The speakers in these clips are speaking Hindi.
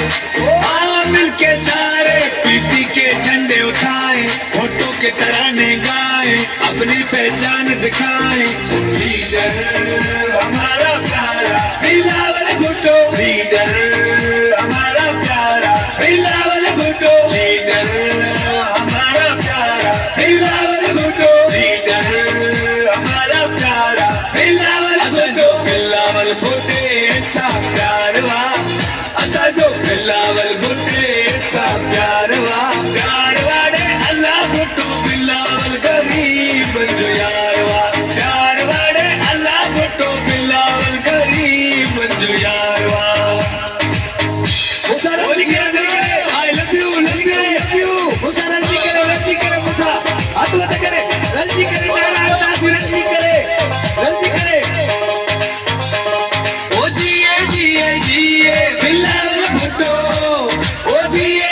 आओ मिलके सारे पीपी के झंडे उठाए, वोटों के तराने गाए, अपनी पहचान दिखाए। लीडर हमारा प्यारा बिलावल भुट्टो, लीडर हमारा प्यारा बिलावल भुट्टो, लीडर हमारा प्यारा बिलावल भुट्टो, लीडर हमारा प्यारा बिलावल भुट्टो। बिलावल भुट्टे सा प्यारवा असा जो बिलावल भुट्टे सा प्यारवा, प्यारवाड़े अल्लाह भुट्टो बिलावल गरीब जो यारवा, प्यारवाड़े अल्लाह भुट्टो बिलावल गरीब जो यारवा। I love you, love you, love you. मुसा रंजी करे मुसा हाथ लगा करे रंजी करे नारा रंजी करे ओ जिए बिलावल भुट्टो, ओ जिए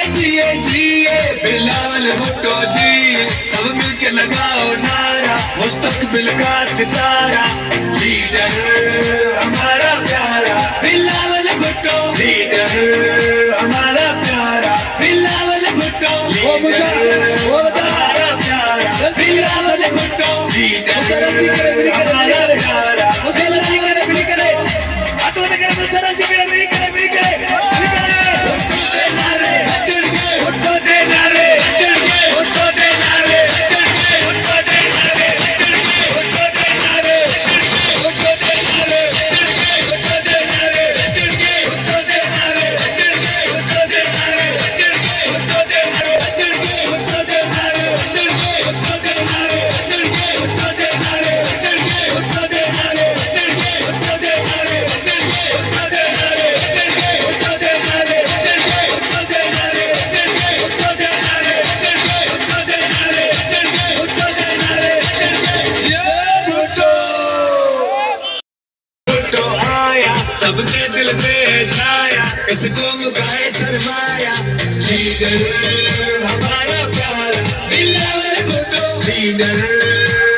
बिलावल भुट्टो जिए। सब मिलके लगाओ नारा मुस्तकबिल का सितारा, लीडर हमारा प्यारा बिलावल भुट्टो, लीडर हमारा प्यारा बिलावल भुट्टो, लीडर हमारा प्यारा बिलावल भुट्टो, लीडर हमारा प्यारा। मुसा रंजी करे हाथ लगा करे मुसा रंजी करे भुट्टो दे नारे चढ़ गए, भुट्टो दे नारे चढ़ गए, भुट्टो दे नारे चढ़ गए, भुट्टो दे नारे चढ़ गए, भुट्टो दे नारे चढ़ गए, भुट्टो दे नारे चढ़ गए, भुट्टो दे नारे चढ़ गए, भुट्टो दे नारे चढ़ गए, भुट्टो दे नारे चढ़ गए, भुट्टो दे नारे चढ़ गए, भुट्टो दे नारे चढ़ गए, भुट्टो दे नारे चढ़ गए, भुट्टो दे नारे चढ़ गए, भुट्टो दे नारे चढ़ गए, भुट्टो दे नारे चढ़ गए, भुट्टो दे नारे चढ़ गए, भुट्टो दे नारे चढ़ गए, भुट्टो दे नारे चढ़ गए, भुट्टो दे नारे चढ़ गए, भुट्टो दे नारे चढ़ गए। ये भुट्टो भुट्टो आया सबके दिल पे छाया, इस कौम का है सरमाया, लीडर हमारा प्यारा बिलावल भुट्टो, लीडर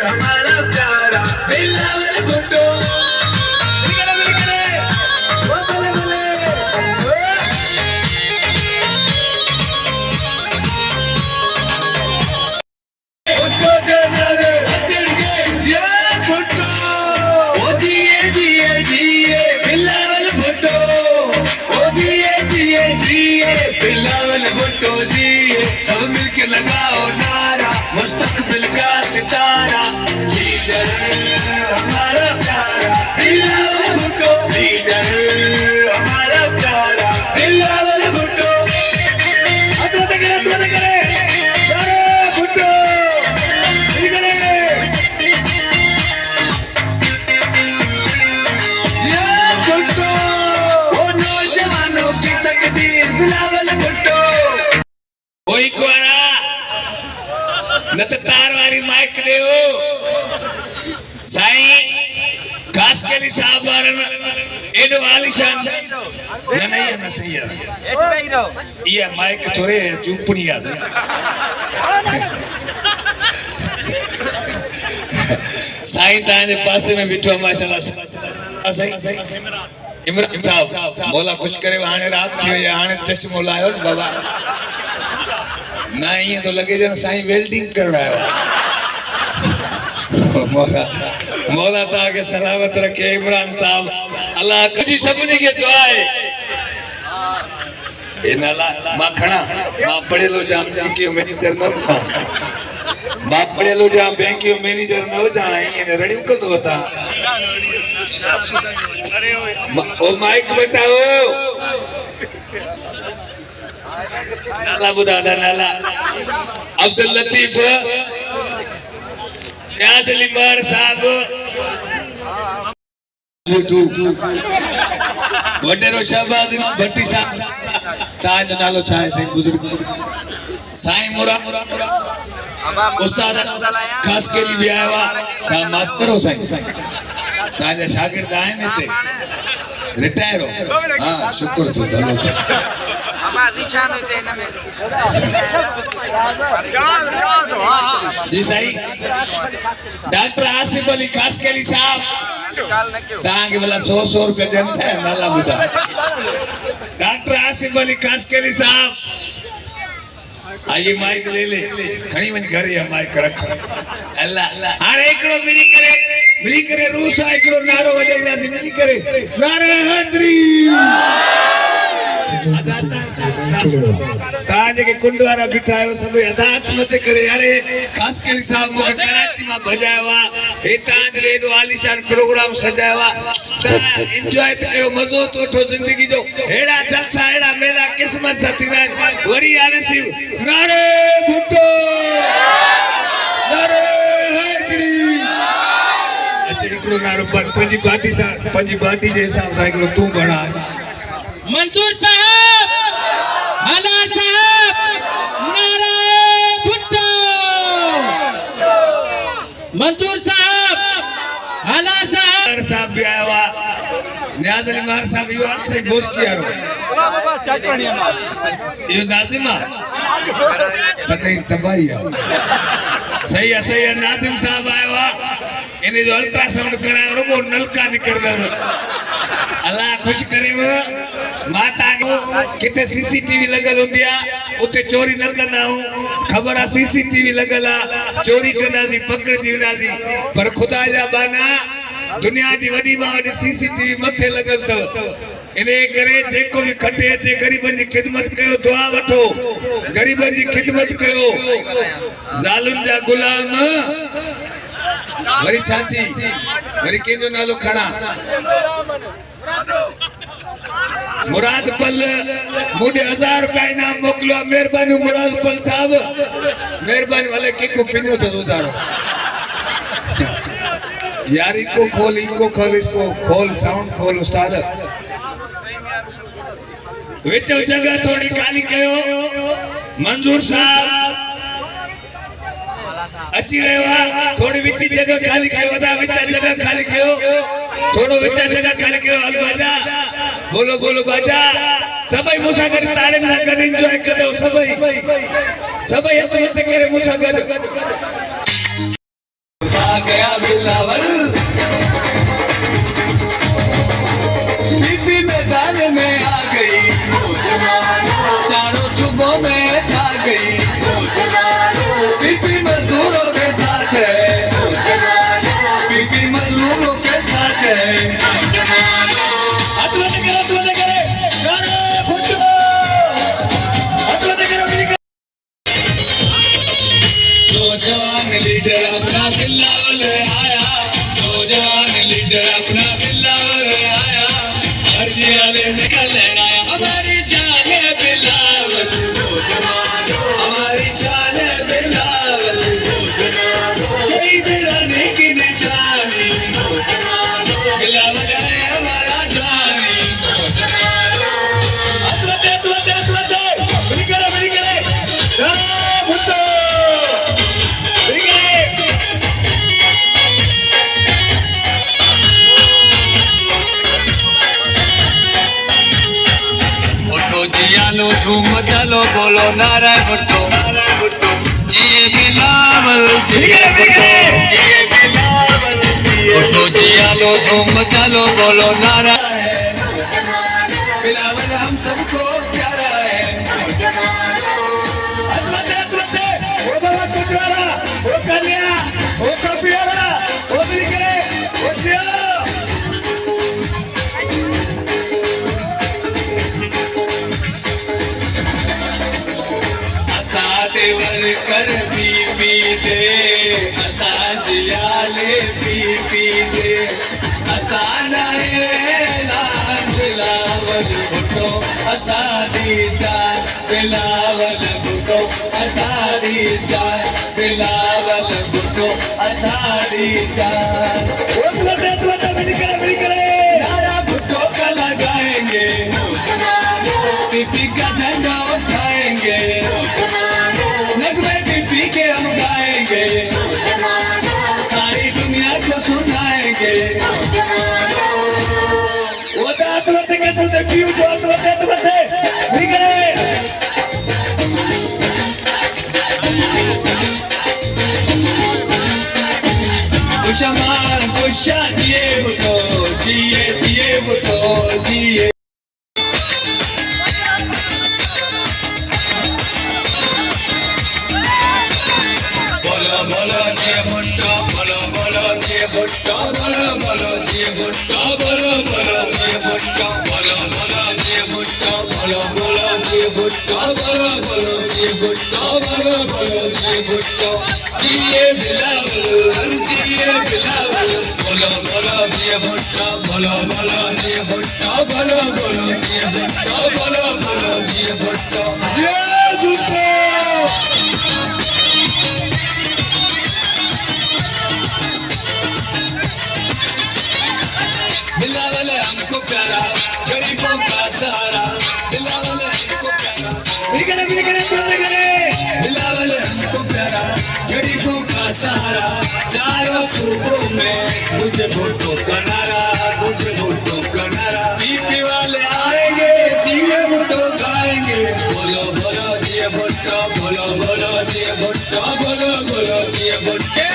हमारा प्यारा बिलावल भुट्टो। भुट्टो दे नारे चढ़ गए, ये भुट्टो ओ जिए बिलावल भुट्टो, ओ जिए बिलावल भुट्टो जिए। सब मिलके लगाओ नारा मुस्तकबिल का सितारा, लीडर हमारा प्यारा बिलावल भुट्टो, लीडर हमारा प्यारा बिलावल भुट्टो। हाथ लगा करे अरे भुट्टो ओ नौजवानों की तकदीर बिलावल भुट्टो। कोई कोरा न तो तार वाली माइक दे साईं खास के लिए साहब वारन एड वाली शान नहीं है ना सही है ये माइक थोड़े चुपड़ी आ साईं ताजे पासे में बिठो माशाल्लाह सही इमरान साहब मौला खुश करे हाणे रात थी वई हाणे चश्मो लायो बाबा ना ये तो लगे जन साईं वेल्डिंग करण आयो मौला मौला ताके सलामत रखे इमरान साहब अल्लाह कजी सबनी के दुआ है इनाला माखणा मां पढ़ेलो जाम बैंकियो मैनेजर न था मां पढ़ेलो जाम बैंकियो मैनेजर न हो जा ये रड़ी कदो होता ओ माइक बताओ नाला बुधा नाला अब्दुल लतीफ न्याज अली मर साहब वडेरो शहबाज भट्टी साहब ताज नालो छाए से बुजुर्ग साईं मुरा उस्ताद खास के लिए भी आया हुआ मास्टर हो साईं ताजा शागिर्द आए ने ते रिटायर हो हां शुक्र तो धन्नो निशान होते न में जी साईं डॉक्टर आसिफ अली खास के लिए साहब तांगे वाला 100 रुपए देता है नाला बुधा डॉक्टर आसिफ अली कासकेली साहब आइए माइक ले ले खणी वञ घर या माइक रख अल्लाह हाणे एकड़ो मिली करे रूसा एकड़ो नारो वजाईंदासीं मिली करे नारे हैदरी तव्हां जेके कुंड वारा बीठा आहियो सभई अदात मथे करे अरे कासकेली साहब मूंखे कराची मां भॼायो आहे हे तव्हांजे लाइ एॾो आलीशान प्रोग्राम सजायो आहे तव्हां एंजॉय त कयो मज़ो त वठो ज़िंदगी जो अहिड़ा जलसा अहिड़ा मेला क़िस्मत सां थींदा आहिनि वरी हाणे थी नारे भुट्टो नारे हैदरी अच्छा हिकिड़ो नारो पंहिंजी पार्टी जे हिसाब सां हिकिड़ो तूं बणा मंजूर साहब आला साहब नारे भुट्टो मंजूर साहब आला साहब भी आया हुआ नियाज अली मार साहब यो आपसे बोस किया रो यो नाजिमा नहीं तबाही है सही है नाजिम साहब आया हुआ इन्हें जो अल्ट्रासाउंड कराया वो नलका निकल रहा अल्लाह खुश करे वो माता किथे सीसीटीवी लगल होंदी आ उते चोरी न कंदा खबर आ सीसीटीवी लगल आ चोरी कंदासी पकड़जी वेंदासी पर खुदा जा बाना दुनिया जी वडी मां वडी सीसीटीवी मथे लगल तो इने करे जेको भी खटे अचे गरीबन जी खिदमत कयो दुआ वठो गरीबन जी खिदमत कयो जालिम जा गुलाम वरी छाती वरी केजो नालो खड़ा मुराद पल मुझे 1000 रुपया इनाम मोकलो मेहरबानी मुराद पल साहब मेहरबानी वाले को पिनो तो उतारो यार इको खोल इसको खोल साउंड खोल उस्ताद विचो जगह थोड़ी खाली कयो मंजूर साहब अच्छी रहेवा थोड़ी विची जगह खाली कयो वदा विचा जगह खाली कयो थोड़ो विचा जगह खाली कयो हल बाजा बोलो बाजा सभई मूंसां गॾु ताड़ियुनि सां गॾु एंजॉय कयो सभई हथ मथे करे मूंसां गॾु छा गया बिलावल बीबी मैदान में आ गई चारों सुबह में छा गई बीबी मजदूरों के साथ है बीबी मजलूमों के साथ है लीडर अपना बिलावल आया नौजवान लीडर अपना बिलावल आया अर्जी वाले निकल आया हमारी जान है बिलावल नौजवान हमारी शान है बिलावल नौजवान शहीद रहने की निशानी नौजवान बिलावल है हमारा जानी नौजवान बड़ी करे भुट्टो जियालो धूम चलो बोलो नाराय भुट्टो जिए बिलावल भुट्टो जियालो धूम चलो बोलो नाराय बिलावल हम सबको प्यारा है वो बाबा कुटवाला वो कन्या वो कपियाला वो बिगड़े वो जिया देवर कर पी दे असान जियाले पी दे असान लाल बिलावल भुट्टो असादी जान बिलावल भुट्टो असादी जान बिलावल भुट्टो असादी जान मिल करे नारा भुट्टो का लगाएंगे पीपी का झंडा उठाएंगे के हम गाएंगे सारी दुनिया को सुनाएंगे वो दांत मत कैसे देखियो जो मत निकले खुशमान खुशा जिए भुट्टो जिए भुट्टो जिए बोलो बोलो जिए भुट्टो जिए बिलावल जिए बिलावल बोलो बोलो जिए भुट्टो बोलो बोलो जिए भुट्टो बोलो बोलो जिए भुट्टो बोलो बोलो जिए भुट्टो जिए भुट्टो बिलावल हमको प्यारा गरीबों का सहारा बिलावल हमको प्यारा बिलावल हमको प्यारा गरीबों का सहारा चारों सूबों में मुझे भुट्टो का नारा मुझे भुट्टो का नारा बीपी वाले आएंगे जिए भुट्टो खाएंगे बोलो बोलो जिए भुट्टो बोलो बोलो जिए भुट्टो बोलो बोलो जिए भुट्टो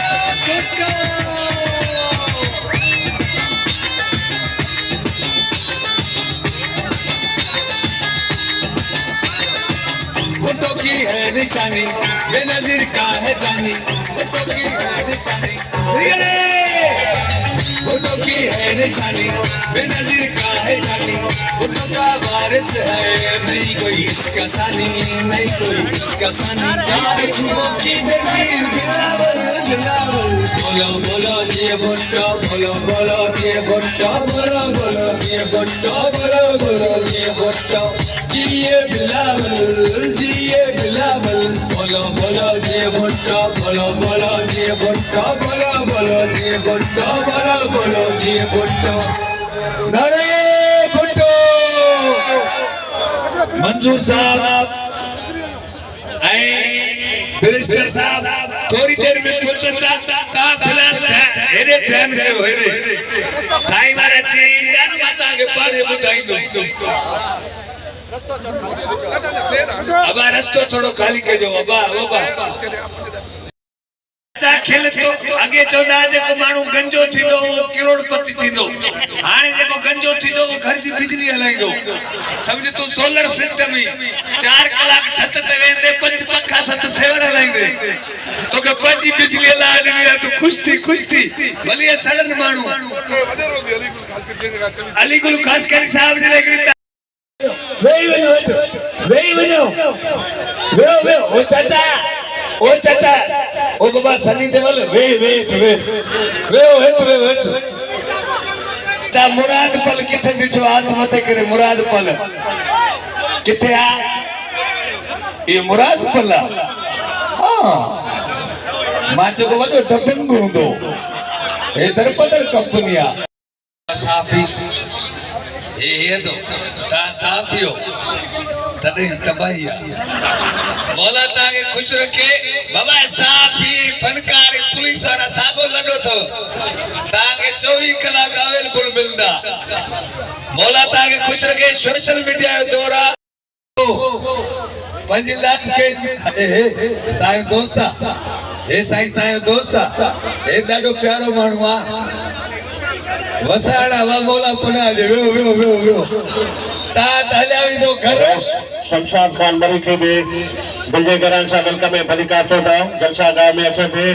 भुट्टो की है निशानी ये नजीर का है जानी भुट्टो की है निशानी भुट्टो की है निशानी बेनजीर का है जानी भुट्टो का वारिस है नहीं कोई इसका सानी नहीं कोई इसका सानी चार सूबों की जंजीर बिलावल बिलावल बोलो बोलो जिए भुट्टो बोलो बोलो जिए भुट्टो बोलो बोलो जिए भुट्टो बोलो बोलो जिए भुट्टो जिए बिलावल जिए बिलावल बोलो बोलो जिए भुट्टो बोलो बोलो जिए भुट्टो बोलो बोलो जिए भुट्टो बोलो बोलो जिए भुट्टो नारे भुट्टो मंजूर साहब बैरिस्टर साहब थोड़ी देर में पहुंचता काफिला हेरे ध्यान रहो हेरे साईं महाराज जी दान माता के पाड़े बुधाई दो अबा रस्तो थोड़ो खाली कजो अबा अच्छा खेल तो आगे चौदा जेको मानू गंजो थींदो करोड़पति थींदो हाणे जेको गंजो थींदो घर जी बिजली हलाइंदो समझ तो सोलर सिस्टम ही 4 कलाक छत ते वेंदे 5 पंखा 7 सेवर हलाइंदे तो के पंजी बिजली ला ॾिनी तू खुश थी भली सड़न मानू अली गुल खास कर साहब जे हिकड़ी वेई वञो वे ओ चाचा ओ बाबा सनी देवल वे हेठ ता मुराद पल किथे बिठो हाथ मथे करे मुराद पल किथे आ ये मुराद पल हां मां जो वडो दबंग हुंदो ए दरपदर कंपनी आ साफी ये तो ता साफियो तदे तबाही मौला ताके खुश रखे बाबा साफी फनकार पुलिस वाला सागो लडो तो ताके 24 कलाक अवेलेबल मिलदा मौला ताके खुश रखे सोशल मीडिया दौरा 5 लाख के ताए दोस्ता ए साईं ताए दोस्ता ए ॾाढो प्यारो माण्हू आ वसाड़ा वा मौला पुना जे वे ता हलियावी दो घर शमशाद खान मरी के भी दिलजे गरान सा वेलकम में भलिका तो था जलसा गांव में अचे थे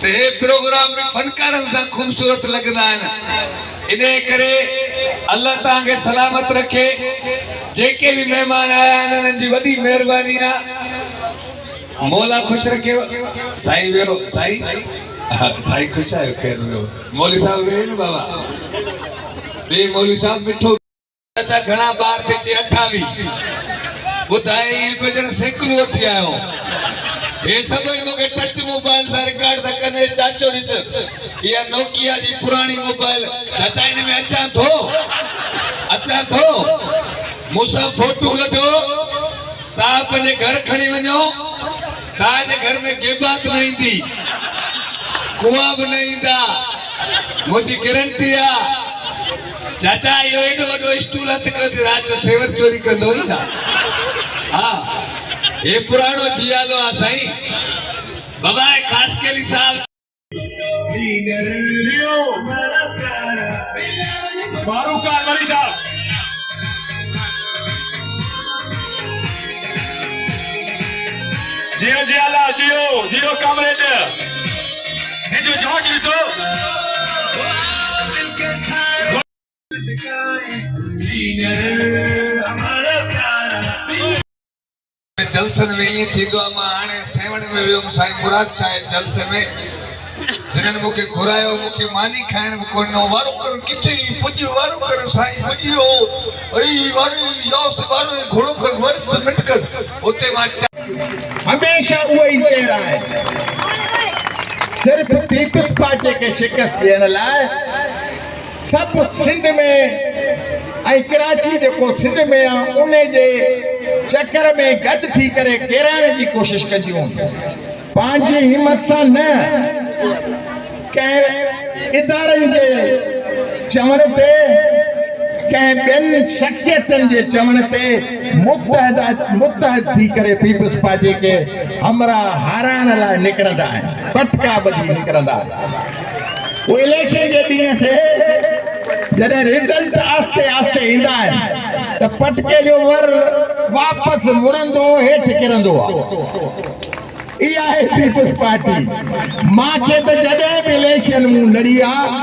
ते प्रोग्राम में फनकारन सा खूबसूरत लगदा है इने करे अल्लाह ताके सलामत रखे जेके भी मेहमान आया इनन जी वडी मेहरबानी आ मौला खुश रखे साईं वेरो साईं खुश आयो खैर मौलवी साहब वे न बाबा बे मौलवी साहब मिठो अच्छा घणा बार थे 28 बुधाई बजण सेकलो थी आयो ये सब मुके टच मोबाइल सा रिकॉर्ड ता कने चाचो दिस या नोकिया जी पुरानी मोबाइल चाचा इन में अच्छा थो मुसा फोटो कढो ता पंजे घर खणी वञो ता जे घर में गेबात नहीं थी कुआ भी नहीं था मुझे गारंटी आ चाचा यो एडो वडो स्टूल हथ कर रात जो सेवर चोरी कंदो ही था हां ये पुरानो जियालो आ साईं बाबा खास केली साहब मारूफ खान मरी साहब जियो जियाला जियो कामरेड ये जो जोश लिसो जलसन में ये थींदो आहे मां हाणे सेवण में वियुमि साईं मुराद शाह जलसे में जिन्हनि मूंखे घुरायो मूंखे मानी खाइण कोन वारो कर किथे पुॼियो वारो कर साईं पुॼियो ऐं वारो जाओ से वारो घोड़ो कर वर मिट कर उते मां हमेशा उहो ई चेहरा है सिर्फ पीपल्स पार्टी के शिकस्त ॾियण लाइ सब सिंध में ऐं कराची जेको सिंध में आहे उन जे चक्कर में गॾु थी करे किराइण जी कोशिश कजियूं पंहिंजी हिम्मत सां न कंहिं इदारनि जे चवण ते कंहिं ॿियनि शख्सियतनि जे चवण ते मुतहद थी करे पीपल्स पार्टी के हमरा हाराइण लाइ निकिरंदा आहिनि पटका ॿधी निकिरंदा आहिनि उहो इलेक्शन जे ॾींहं ते जॾहिं रिज़ल्ट आस्ते आस्ते ईंदा आहिनि त पटके जो वर वापसि मुड़ंदो हेठि किरंदो आहे इहा आहे पीपल्स पार्टी मूंखे त जॾहिं बि इलेक्शन मूं लड़ी आहे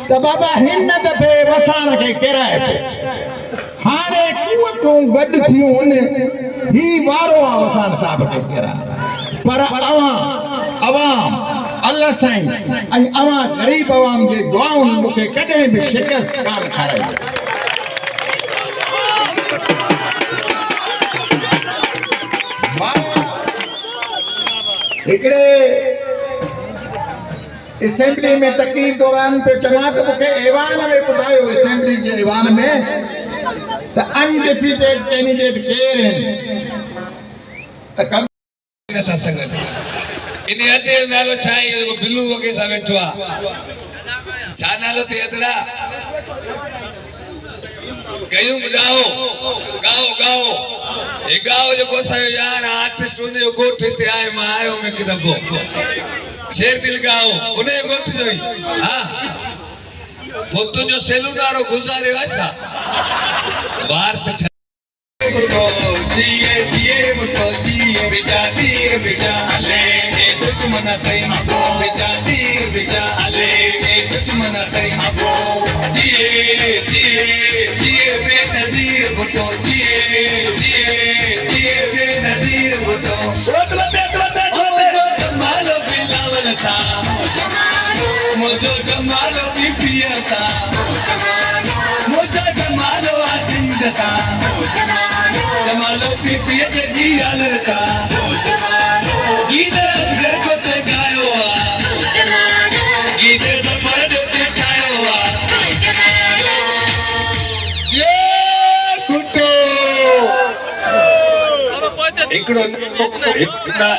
त बाबा हिन दफ़े वसाण खे किराए पियो हाणे क़ुवतूं गॾु थियूं ही वारो आहे वसाण साहिब खे किराए पर अवाम अल्लाह साईं ऐं अवां ग़रीब अवाम जे दुआउनि मूंखे कॾहिं बि शिकस्त कान खाराई हिकिड़े असेंबली में तकरीर दौरान पे चवां त मूंखे ऐवान में ॿुधायो असेंबली जे ऐवान में त अनडिफीटेड कैंडिडेट केर आहिनि त कम नथा सघनि इन अते नालो छा आहे जेको बिल्लू वगे सां वेठो आहे छा नालो ते अदरा कयूं गाओ गाओ गाओ हे गाओ जेको असांजो यार आर्टिस्ट हुन जो ॻोठ हिते आहे मां आयो में हिकु दफ़ो शेर दिल गाओ उन जो ॻोठ जो ई हा पोइ तुंहिंजो सेलूदारो गुज़ारे आहे छा वार त जिए जिए मुठो जिए बिजा तीर बिजा हले हे दुश्मन तई मगो बिजा तीर बिजा हले हे दुश्मन तई मगो जिए जिए जिए बेनज़ीर मुठो जिए जिए जिए बेनज़ीर मुठो मुझो जमालो बिलावल सा मुझो जमालो बीपीए सा मुझो जमालो आसिंद सा जमालो पीपीए जे जी आलर सा गीत असगर को ते गायो आ गीत सफर ते ठायो आ ये गुटो हिकिड़ा